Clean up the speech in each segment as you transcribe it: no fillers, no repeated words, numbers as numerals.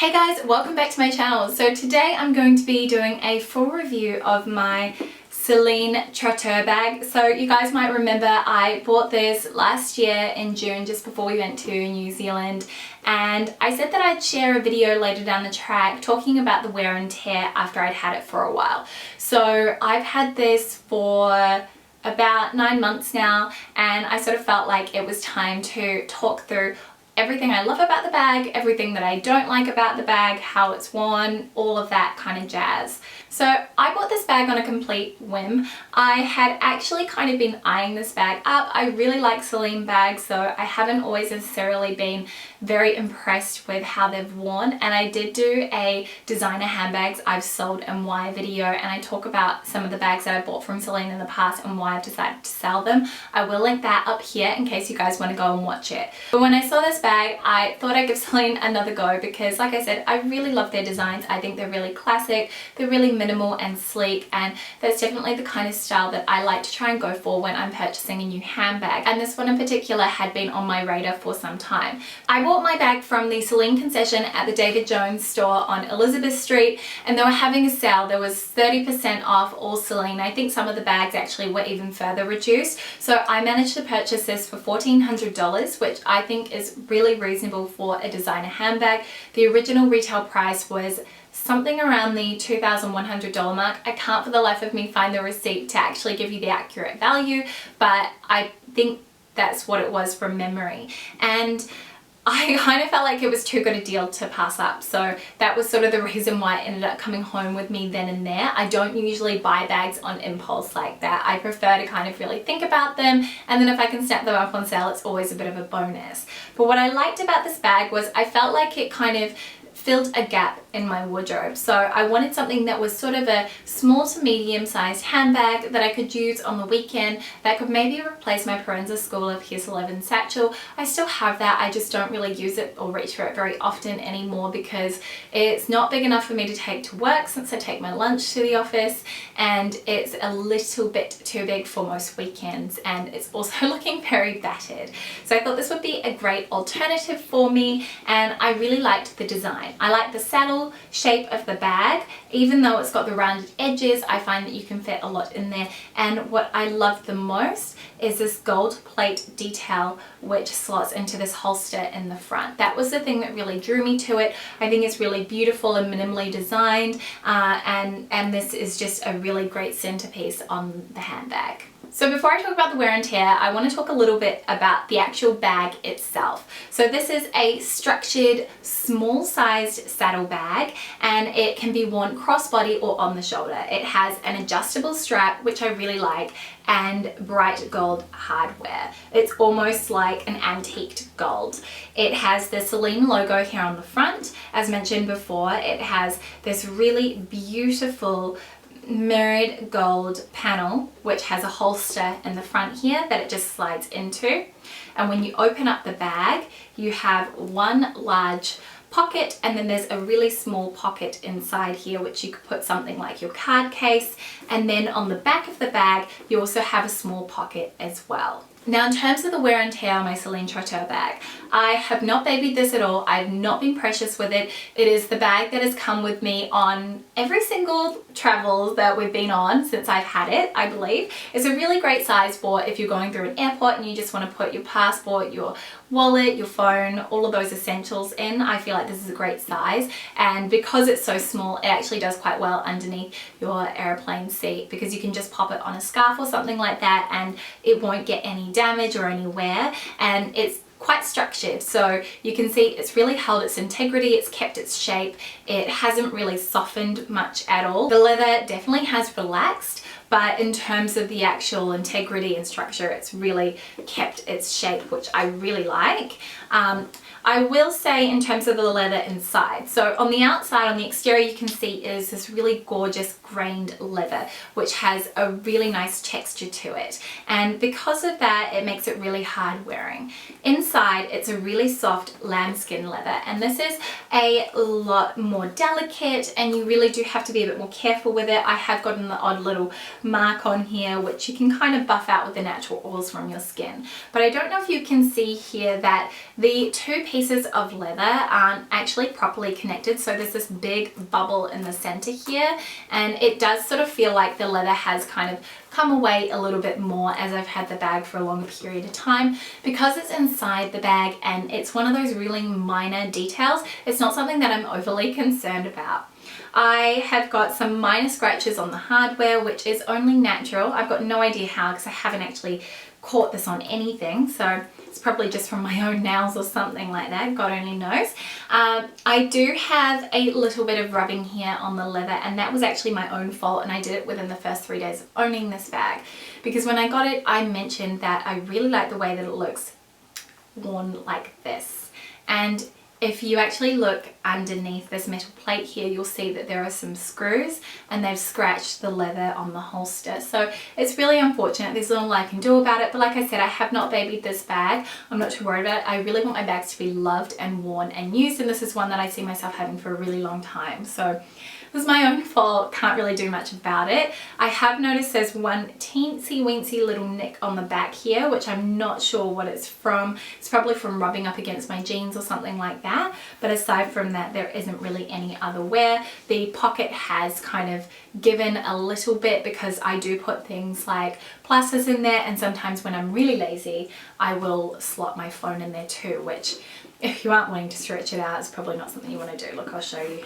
Hey guys, welcome back to my channel. So today I'm going to be doing a full review of my Celine Trotteur bag. So you guys might remember I bought this last year in June just before we went to New Zealand, and I said that I'd share a video later down the track talking about the wear and tear after I'd had it for a while. So I've had this for about 9 months now, and I sort of felt like it was time to talk through everything I love about the bag, everything that I don't like about the bag, how it's worn, all of that kind of jazz. So I bought this bag on a complete whim. I had actually kind of been eyeing this bag up. I really like Celine bags, so I haven't always necessarily been very impressed with how they've worn, and I did do a designer handbags I've sold and why video, and I talk about some of the bags that I bought from Celine in the past and why I've decided to sell them. I will link that up here in case you guys want to go and watch it. But when I saw this bag, I thought I'd give Celine another go because, like I said, I really love their designs. I think they're really classic, they're really minimal and sleek, and that's definitely the kind of style that I like to try and go for when I'm purchasing a new handbag, and this one in particular had been on my radar for some time. I bought my bag from the Celine concession at the David Jones store on Elizabeth Street, and they were having a sale. There was 30% off all Celine. I think some of the bags actually were even further reduced, so I managed to purchase this for $1,400, which I think is really reasonable for a designer handbag. The original retail price was something around the $2,100 mark. I can't for the life of me find the receipt to actually give you the accurate value, but I think that's what it was from memory. And I kind of felt like it was too good a deal to pass up, so that was sort of the reason why it ended up coming home with me then and there. I don't usually buy bags on impulse like that. I prefer to kind of really think about them, and then if I can snap them up on sale, it's always a bit of a bonus. But what I liked about this bag was I felt like it kind of filled a gap in my wardrobe. So I wanted something that was sort of a small to medium sized handbag that I could use on the weekend that could maybe replace my Parenza School of Kiss 11 satchel. I still have that, I just don't really use it or reach for it very often anymore because it's not big enough for me to take to work since I take my lunch to the office, and it's a little bit too big for most weekends, and it's also looking very battered. So I thought this would be a great alternative for me, and I really liked the design. I like the saddle shape of the bag. Even though it's got the rounded edges, I find that you can fit a lot in there, and what I love the most is this gold plate detail which slots into this holster in the front. That was the thing that really drew me to it. I think it's really beautiful and minimally designed, and this is just a really great centerpiece on the handbag. So before I talk about the wear and tear, I want to talk a little bit about the actual bag itself. So this is a structured, small-sized saddle bag, and it can be worn crossbody or on the shoulder. It has an adjustable strap, which I really like, and bright gold hardware. It's almost like an antiqued gold. It has the Celine logo here on the front. As mentioned before, it has this really beautiful mirrored gold panel which has a holster in the front here that it just slides into, and when you open up the bag you have one large pocket, and then there's a really small pocket inside here which you could put something like your card case, and then on the back of the bag you also have a small pocket as well. Now, in terms of the wear and tear on my Celine Trotteur bag, I have not babied this at all. I've not been precious with it. It is the bag that has come with me on every single travel that we've been on since I've had it, I believe. It's a really great size for if you're going through an airport and you just want to put your passport, your wallet, your phone, all of those essentials in. I feel like this is a great size, and because it's so small, it actually does quite well underneath your airplane seat because you can just pop it on a scarf or something like that and it won't get any damage or any wear, and it's quite structured, so you can see it's really held its integrity, it's kept its shape, it hasn't really softened much at all. The leather definitely has relaxed, but in terms of the actual integrity and structure, it's really kept its shape, which I really like. I will say in terms of the leather inside, so on the outside, on the exterior, you can see is this really gorgeous grained leather which has a really nice texture to it, and because of that it makes it really hard wearing. Inside it's a really soft lambskin leather, and this is a lot more delicate and you really do have to be a bit more careful with it. I have gotten the odd little mark on here, which you can kind of buff out with the natural oils from your skin. But I don't know if you can see here that the two pieces of leather aren't actually properly connected. So there's this big bubble in the center here, and it does sort of feel like the leather has kind of come away a little bit more as I've had the bag for a longer period of time. Because it's inside the bag and it's one of those really minor details, it's not something that I'm overly concerned about. I have got some minor scratches on the hardware, which is only natural. I've got no idea how because I haven't actually caught this on anything, so it's probably just from my own nails or something like that, God only knows. I do have a little bit of rubbing here on the leather, and that was actually my own fault, and I did it within the first 3 days of owning this bag, because when I got it I mentioned that I really like the way that it looks worn like this. And if you actually look underneath this metal plate here, you'll see that there are some screws and they've scratched the leather on the holster. So it's really unfortunate. There's little I can do about it, but like I said, I have not babied this bag. I'm not too worried about it. I really want my bags to be loved and worn and used, and this is one that I see myself having for a really long time. So it was my own fault, can't really do much about it. I have noticed there's one teensy weensy little nick on the back here, which I'm not sure what it's from. It's probably from rubbing up against my jeans or something like that. But aside from that, there isn't really any other wear. The pocket has kind of given a little bit because I do put things like plasters in there, and sometimes when I'm really lazy, I will slot my phone in there too, which if you aren't wanting to stretch it out, it's probably not something you want to do. Look, I'll show you.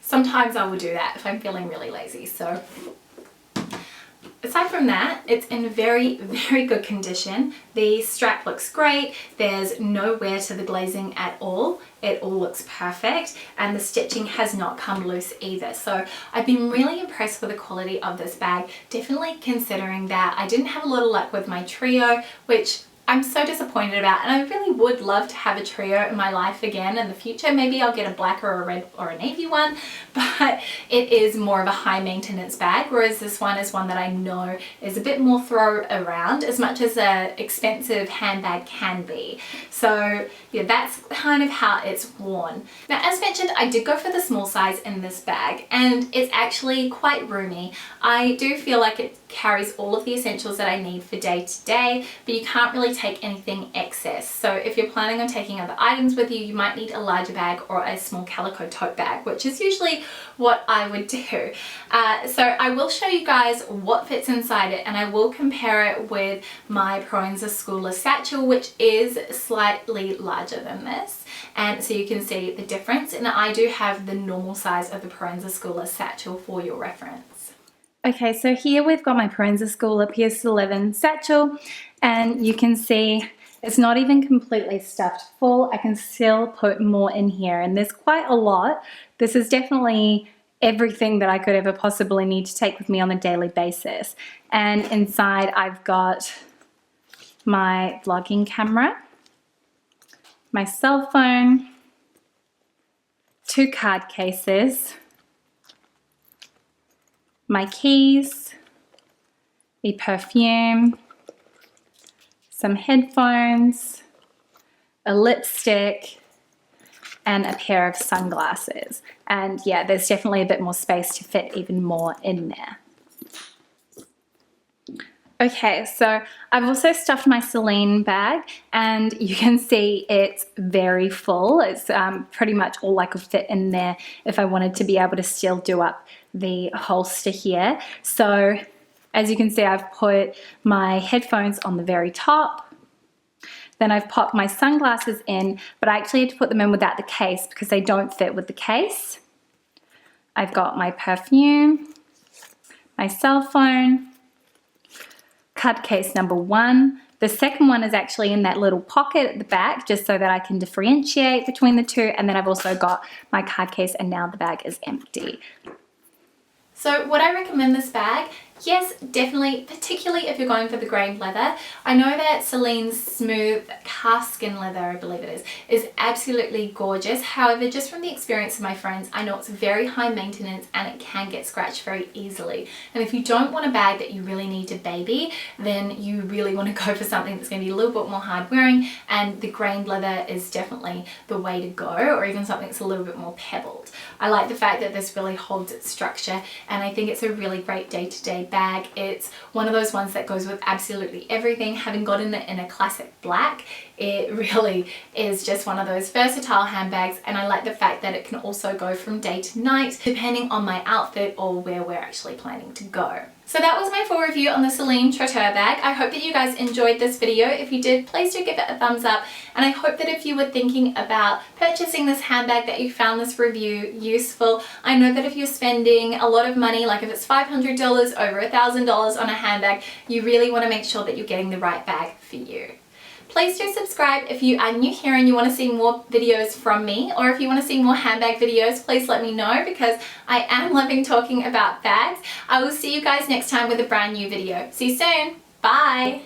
Sometimes I will do that if I'm feeling really lazy. So aside from that, it's in very, very good condition. The strap looks great. There's no wear to the glazing at all. It all looks perfect, and the stitching has not come loose either. So I've been really impressed with the quality of this bag, definitely considering that I didn't have a lot of luck with my trio, which I'm so disappointed about, and I really would love to have a trio in my life again in the future. Maybe I'll get a black or a red or a navy one, but it is more of a high maintenance bag, whereas this one is one that I know is a bit more throw around, as much as an expensive handbag can be. So yeah, that's kind of how it's worn. Now, as mentioned, I did go for the small size in this bag, and it's actually quite roomy. I do feel like it carries all of the essentials that I need for day to day, but you can't really take anything excess. So if you're planning on taking other items with you, you might need a larger bag or a small calico tote bag, which is usually what I would do. So I will show you guys what fits inside it, and I will compare it with my Proenza Schooler satchel, which is slightly larger than this. And so you can see the difference, and I do have the normal size of the Proenza Schooler satchel for your reference. Okay, so here we've got my Proenza Schooler PS11 satchel, and you can see it's not even completely stuffed full. I can still put more in here, and there's quite a lot. This is definitely everything that I could ever possibly need to take with me on a daily basis. And inside I've got my vlogging camera, my cell phone, 2 card cases, my keys, a perfume, some headphones, a lipstick, and a pair of sunglasses. And yeah, there's definitely a bit more space to fit even more in there. Okay, so I've also stuffed my Celine bag, and you can see it's very full. It's pretty much all I could fit in there if I wanted to be able to still do up the holster here. So as you can see, I've put my headphones on the very top. Then I've popped my sunglasses in, but I actually had to put them in without the case because they don't fit with the case. I've got my perfume, my cell phone, card case number 1. The second one is actually in that little pocket at the back, just so that I can differentiate between the two. And then I've also got my card case, and now the bag is empty. So would I recommend this bag? Yes, definitely, particularly if you're going for the grained leather. I know that Celine's smooth calfskin leather, I believe it is absolutely gorgeous. However, just from the experience of my friends, I know it's very high maintenance and it can get scratched very easily. And if you don't want a bag that you really need to baby, then you really want to go for something that's going to be a little bit more hard wearing, and the grained leather is definitely the way to go, or even something that's a little bit more pebbled. I like the fact that this really holds its structure, and I think it's a really great day-to-day handmade bag. It's one of those ones that goes with absolutely everything. Having gotten it in a classic black, it really is just one of those versatile handbags, and I like the fact that it can also go from day to night depending on my outfit or where we're actually planning to go. So that was my full review on the Celine Trotteur bag. I hope that you guys enjoyed this video. If you did, please do give it a thumbs up, and I hope that if you were thinking about purchasing this handbag that you found this review useful. I know that if you're spending a lot of money, like if it's $500, over $1,000 on a handbag, you really want to make sure that you're getting the right bag for you. Please do subscribe if you are new here and you want to see more videos from me, or if you want to see more handbag videos, please let me know because I am loving talking about bags. I will see you guys next time with a brand new video. See you soon. Bye.